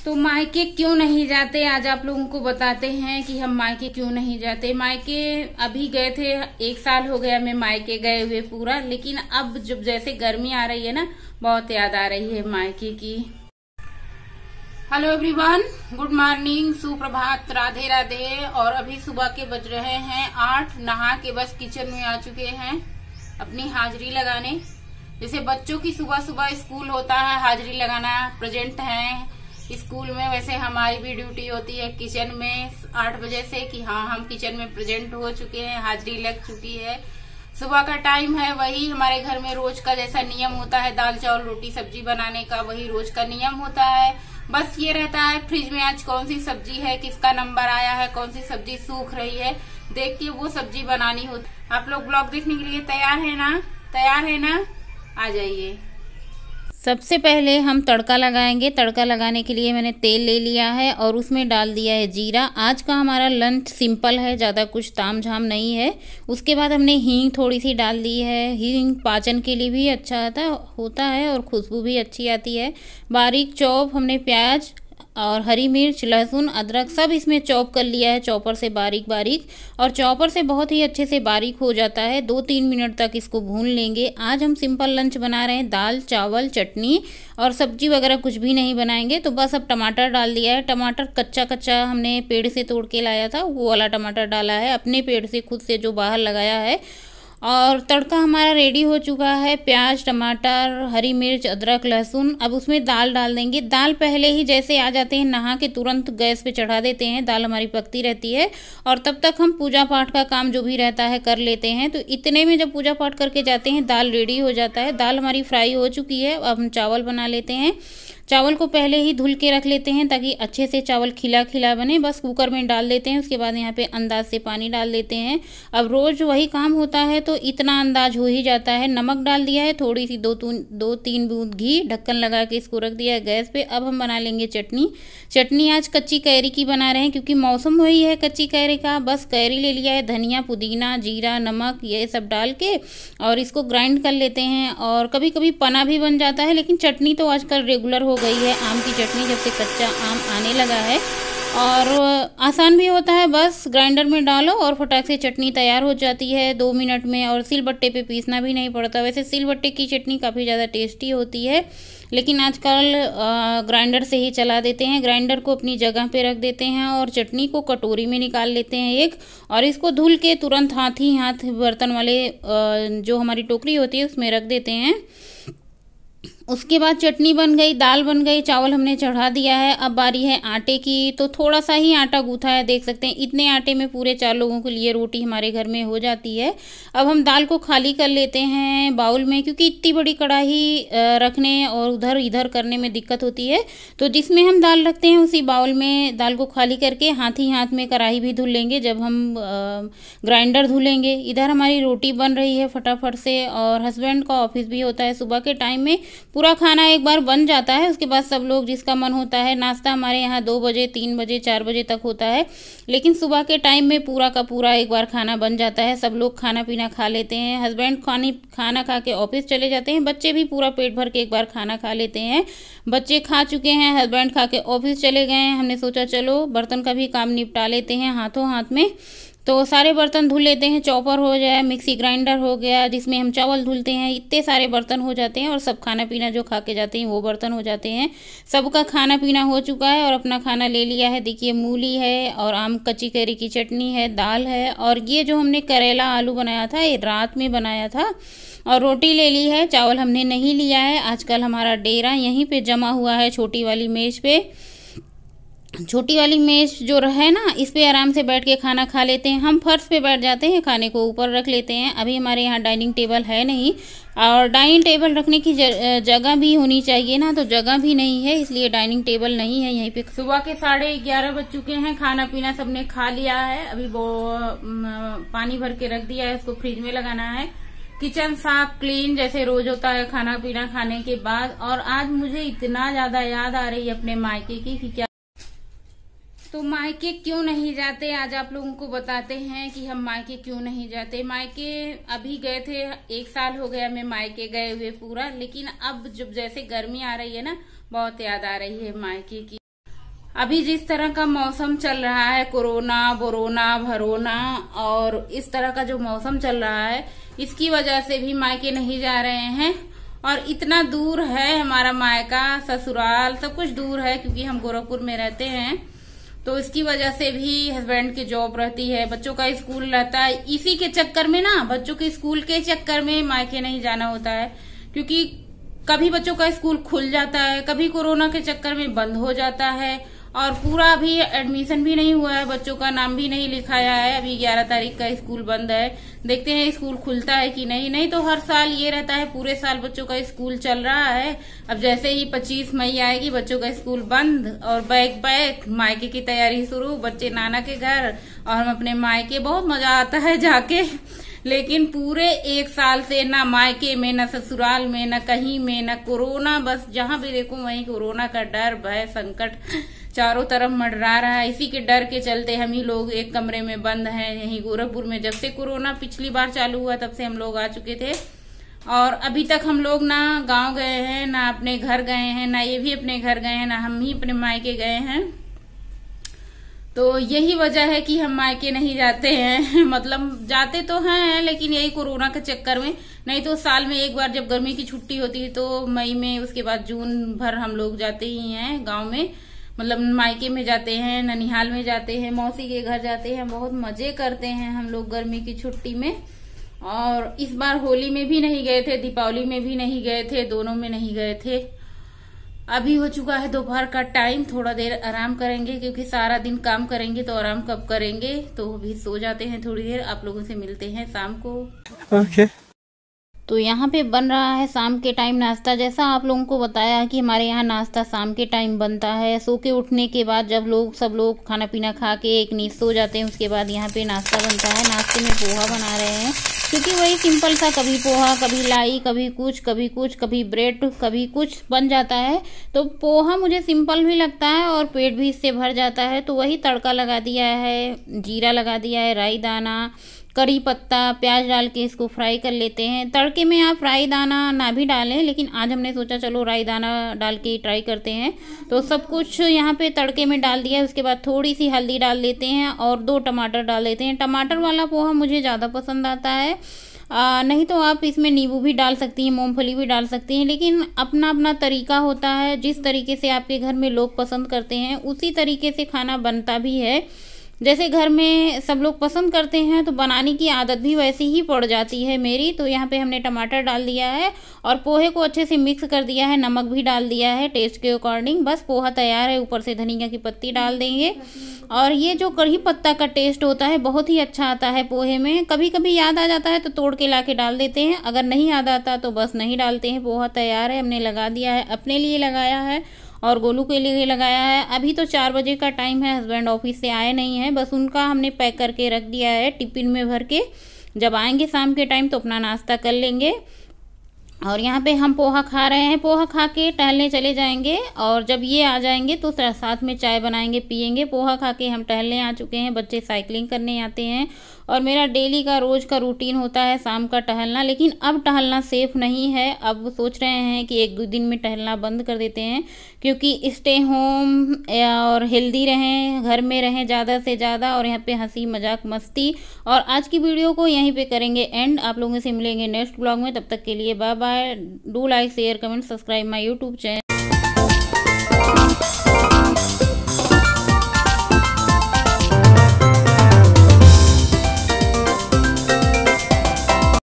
तो मायके क्यों नहीं जाते, आज आप लोगों को बताते हैं कि हम मायके क्यों नहीं जाते। मायके अभी गए थे, 1 साल हो गया मैं मायके गए हुए पूरा, लेकिन अब जब जैसे गर्मी आ रही है ना, बहुत याद आ रही है मायके की। हेलो एवरीवन, गुड मॉर्निंग, सुप्रभात, राधे राधे। और अभी सुबह के बज रहे हैं 8। नहा के बस किचन में आ चुके हैं अपनी हाजिरी लगाने। जैसे बच्चों की सुबह सुबह स्कूल होता है, हाजिरी लगाना, प्रेजेंट है स्कूल में, वैसे हमारी भी ड्यूटी होती है किचन में 8 बजे से कि हाँ हम किचन में प्रेजेंट हो चुके हैं, हाजिरी लग चुकी है। सुबह का टाइम है, वही हमारे घर में रोज का जैसा नियम होता है, दाल चावल रोटी सब्जी बनाने का, वही रोज का नियम होता है। बस ये रहता है फ्रिज में आज कौन सी सब्जी है, किसका नंबर आया है, कौन सी सब्जी सूख रही है, देख के वो सब्जी बनानी होती। आप लोग ब्लॉग देखने के लिए तैयार है ना? तैयार है ना? आ जाइए। सबसे पहले हम तड़का लगाएंगे। तड़का लगाने के लिए मैंने तेल ले लिया है और उसमें डाल दिया है जीरा। आज का हमारा लंच सिंपल है, ज़्यादा कुछ ताम झाम नहीं है। उसके बाद हमने हींग थोड़ी सी डाल दी है। हींग पाचन के लिए भी अच्छा होता है और खुशबू भी अच्छी आती है। बारीक चॉप हमने प्याज और हरी मिर्च, लहसुन, अदरक सब इसमें चॉप कर लिया है, चॉपर से बारीक बारीक। और चॉपर से बहुत ही अच्छे से बारीक हो जाता है। 2-3 मिनट तक इसको भून लेंगे। आज हम सिंपल लंच बना रहे हैं, दाल चावल चटनी और सब्जी वगैरह कुछ भी नहीं बनाएंगे। तो बस अब टमाटर डाल दिया है। टमाटर कच्चा कच्चा हमने पेड़ से तोड़ के लाया था, वो वाला टमाटर डाला है, अपने पेड़ से खुद से जो बाहर लगाया है। और तड़का हमारा रेडी हो चुका है। प्याज, टमाटर, हरी मिर्च, अदरक, लहसुन। अब उसमें दाल डाल देंगे। दाल पहले ही जैसे आ जाते हैं नहा के तुरंत गैस पे चढ़ा देते हैं, दाल हमारी पकती रहती है और तब तक हम पूजा पाठ का काम जो भी रहता है कर लेते हैं। तो इतने में जब पूजा पाठ करके जाते हैं दाल रेडी हो जाता है। दाल हमारी फ्राई हो चुकी है। अब हम चावल बना लेते हैं। चावल को पहले ही धुल के रख लेते हैं ताकि अच्छे से चावल खिला खिला बने। बस कुकर में डाल देते हैं। उसके बाद यहाँ पे अंदाज से पानी डाल देते हैं। अब रोज़ वही काम होता है तो इतना अंदाज हो ही जाता है। नमक डाल दिया है, थोड़ी सी 2-3 बूंद घी, ढक्कन लगा के इसको रख दिया है गैस पे। अब हम बना लेंगे चटनी। चटनी आज कच्ची कैरी की बना रहे हैं क्योंकि मौसम वही है कच्ची कैरी का। बस कैरी ले लिया है, धनिया, पुदीना, जीरा, नमक ये सब डाल के और इसको ग्राइंड कर लेते हैं। और कभी कभी पना भी बन जाता है, लेकिन चटनी तो आजकल रेगुलर हो गई है। आम की चटनी जब से कच्चा आम आने लगा है और आसान भी होता है, बस ग्राइंडर में डालो और फटाक से चटनी तैयार हो जाती है 2 मिनट में। और सिलबट्टे पे पीसना भी नहीं पड़ता। वैसे सिलबट्टे की चटनी काफ़ी ज़्यादा टेस्टी होती है, लेकिन आजकल ग्राइंडर से ही चला देते हैं। ग्राइंडर को अपनी जगह पे रख देते हैं और चटनी को कटोरी में निकाल लेते हैं एक, और इसको धुल के तुरंत हाथ बर्तन वाले जो हमारी टोकरी होती है उसमें रख देते हैं। उसके बाद चटनी बन गई, दाल बन गई, चावल हमने चढ़ा दिया है। अब बारी है आटे की। तो थोड़ा सा ही आटा गूथा है, देख सकते हैं। इतने आटे में पूरे 4 लोगों के लिए रोटी हमारे घर में हो जाती है। अब हम दाल को खाली कर लेते हैं बाउल में, क्योंकि इतनी बड़ी कढ़ाई रखने और उधर इधर करने में दिक्कत होती है। तो जिसमें हम दाल रखते हैं उसी बाउल में दाल को खाली करके हाथ ही हाथ में कढ़ाई भी धुल लेंगे जब हम ग्राइंडर धुलेंगे। इधर हमारी रोटी बन रही है फटाफट से, और हस्बैंड का ऑफिस भी होता है सुबह के टाइम में। पूरा खाना एक बार बन जाता है, उसके बाद सब लोग जिसका मन होता है, नाश्ता हमारे यहाँ 2 बजे, 3 बजे, 4 बजे तक होता है, लेकिन सुबह के टाइम में पूरा का पूरा एक बार खाना बन जाता है। सब लोग खाना पीना खा लेते हैं। हस्बैंड खाना खा के ऑफिस चले जाते हैं। बच्चे भी पूरा पेट भर के एक बार खाना खा लेते हैं। बच्चे खा चुके हैं, हस्बैंड खा के ऑफिस चले गए हैं। हमने सोचा चलो बर्तन का भी काम निपटा लेते हैं हाथों हाथ में। तो सारे बर्तन धुल लेते हैं। चॉपर हो जाए, मिक्सी ग्राइंडर हो गया जिसमें हम चावल धुलते हैं, इतने सारे बर्तन हो जाते हैं। और सब खाना पीना जो खा के जाते हैं वो बर्तन हो जाते हैं। सबका खाना पीना हो चुका है और अपना खाना ले लिया है। देखिए मूली है और आम कच्ची कैरी की चटनी है, दाल है, और ये जो हमने करेला आलू बनाया था ये रात में बनाया था। और रोटी ले ली है, चावल हमने नहीं लिया है। आजकल हमारा डेरा यहीं पे जमा हुआ है छोटी वाली मेज़ पे। छोटी वाली मेज जो है ना, इस पे आराम से बैठ के खाना खा लेते हैं। हम फर्श पे बैठ जाते हैं, खाने को ऊपर रख लेते हैं। अभी हमारे यहाँ डाइनिंग टेबल है नहीं, और डाइनिंग टेबल रखने की जगह भी होनी चाहिए ना, तो जगह भी नहीं है, इसलिए डाइनिंग टेबल नहीं है यहीं पे। सुबह के 11:30 बज चुके हैं। खाना पीना सबने खा लिया है। अभी वो पानी भर के रख दिया है, उसको फ्रिज में लगाना है। किचन साफ क्लीन जैसे रोज होता है खाना पीना खाने के बाद। और आज मुझे इतना ज्यादा याद आ रही है अपने मायके की कि क्या। तो मायके क्यों नहीं जाते, आज आप लोगों को बताते हैं कि हम मायके क्यों नहीं जाते। मायके अभी गए थे, 1 साल हो गया मैं मायके गए हुए पूरा, लेकिन अब जब जैसे गर्मी आ रही है ना, बहुत याद आ रही है मायके की। अभी जिस तरह का मौसम चल रहा है, कोरोना बोरोना भरोना और इस तरह का जो मौसम चल रहा है, इसकी वजह से भी मायके नहीं जा रहे हैं। और इतना दूर है हमारा मायका, ससुराल सब कुछ दूर है, क्योंकि हम गोरखपुर में रहते हैं। तो इसकी वजह से भी हस्बैंड की जॉब रहती है, बच्चों का स्कूल रहता है, इसी के चक्कर में ना, बच्चों के स्कूल के चक्कर में मायके नहीं जाना होता है। क्योंकि कभी बच्चों का स्कूल खुल जाता है, कभी कोरोना के चक्कर में बंद हो जाता है, और पूरा अभी एडमिशन भी नहीं हुआ है, बच्चों का नाम भी नहीं लिखाया है। अभी 11 तारीख का स्कूल बंद है, देखते हैं स्कूल खुलता है कि नहीं तो हर साल ये रहता है, पूरे साल बच्चों का स्कूल चल रहा है। अब जैसे ही 25 मई आएगी, बच्चों का स्कूल बंद और बैग पैक, मायके की तैयारी शुरू, बच्चे नाना के घर और हम अपने मायके। बहुत मजा आता है जाके, लेकिन पूरे एक साल से ना मायके में, ना ससुराल में, ना कहीं में, ना कोरोना, बस जहां भी देखो वहीं कोरोना का डर भय संकट चारों तरफ मंडरा रहा है। इसी के डर के चलते हम ही लोग एक कमरे में बंद हैं यहीं गोरखपुर में। जब से कोरोना पिछली बार चालू हुआ तब से हम लोग आ चुके थे, और अभी तक हम लोग ना गांव गए हैं, ना अपने घर गए हैं, ना ये भी अपने घर गए हैं, ना हम ही अपने मायके गए हैं। तो यही वजह है कि हम मायके नहीं जाते हैं मतलब जाते तो हैं, लेकिन यही कोरोना के चक्कर में। नहीं तो साल में एक बार जब गर्मी की छुट्टी होती है तो मई में, उसके बाद जून भर हम लोग जाते ही हैं गांव में, मतलब मायके में जाते हैं, ननिहाल में जाते हैं, मौसी के घर जाते हैं। बहुत मजे करते हैं हम लोग गर्मी की छुट्टी में। और इस बार होली में भी नहीं गए थे, दीपावली में भी नहीं गए थे, दोनों में नहीं गए थे। अभी हो चुका है दोपहर का टाइम, थोड़ा देर आराम करेंगे, क्योंकि सारा दिन काम करेंगे तो आराम कब करेंगे। तो अभी सो जाते हैं थोड़ी देर, आप लोगों से मिलते हैं शाम को। ओके। तो यहाँ पे बन रहा है शाम के टाइम नाश्ता। जैसा आप लोगों को बताया कि हमारे यहाँ नाश्ता शाम के टाइम बनता है। सो के उठने के बाद जब सब लोग खाना पीना खा के एक नींद सो जाते हैं, उसके बाद यहाँ पे नाश्ता बनता है। नाश्ते में पोहा बना रहे हैं, क्योंकि वही सिंपल सा, कभी पोहा, कभी लाई, कभी कुछ, कभी ब्रेड, कभी कुछ बन जाता है। तो पोहा मुझे सिंपल भी लगता है और पेट भी इससे भर जाता है। तो वही तड़का लगा दिया है, जीरा लगा दिया है, राई दाना, करी पत्ता, प्याज डाल के इसको फ्राई कर लेते हैं। तड़के में आप राई दाना ना भी डालें, लेकिन आज हमने सोचा चलो राई दाना डाल के ट्राई करते हैं। तो सब कुछ यहाँ पे तड़के में डाल दिया है। उसके बाद थोड़ी सी हल्दी डाल देते हैं और 2 टमाटर डाल देते हैं। टमाटर वाला पोहा मुझे ज़्यादा पसंद आता है। नहीं तो आप इसमें नींबू भी डाल सकती हैं, मूंगफली भी डाल सकती हैं, लेकिन अपना अपना तरीका होता है। जिस तरीके से आपके घर में लोग पसंद करते हैं उसी तरीके से खाना बनता भी है। जैसे घर में सब लोग पसंद करते हैं तो बनाने की आदत भी वैसे ही पड़ जाती है मेरी। तो यहाँ पे हमने टमाटर डाल दिया है और पोहे को अच्छे से मिक्स कर दिया है, नमक भी डाल दिया है टेस्ट के अकॉर्डिंग। बस पोहा तैयार है। ऊपर से धनिया की पत्ती डाल देंगे। और ये जो कढ़ी पत्ता का टेस्ट होता है बहुत ही अच्छा आता है पोहे में। कभी कभी याद आ जाता है तो तोड़ के ला के डाल देते हैं, अगर नहीं याद आता तो बस नहीं डालते हैं। पोहा तैयार है, हमने लगा दिया है, अपने लिए लगाया है और गोलू के लिए लगाया है। अभी तो 4 बजे का टाइम है, हस्बैंड ऑफिस से आए नहीं है, बस उनका हमने पैक करके रख दिया है टिफिन में भर के। जब आएंगे शाम के टाइम तो अपना नाश्ता कर लेंगे। और यहाँ पे हम पोहा खा रहे हैं, पोहा खा के टहलने चले जाएंगे। और जब ये आ जाएंगे तो साथ में चाय बनाएंगे, पियेंगे। पोहा खा के हम टहलने आ चुके हैं, बच्चे साइकिलिंग करने आते हैं। और मेरा डेली का रोज़ का रूटीन होता है शाम का टहलना, लेकिन अब टहलना सेफ नहीं है। अब सोच रहे हैं कि 1-2 दिन में टहलना बंद कर देते हैं, क्योंकि स्टे होम और हेल्दी रहें, घर में रहें ज़्यादा से ज़्यादा, और यहाँ पे हंसी मजाक मस्ती। और आज की वीडियो को यहीं पे करेंगे एंड। आप लोगों से मिलेंगे नेक्स्ट ब्लॉग में, तब तक के लिए bye bye. Do like share comment subscribe my YouTube channel.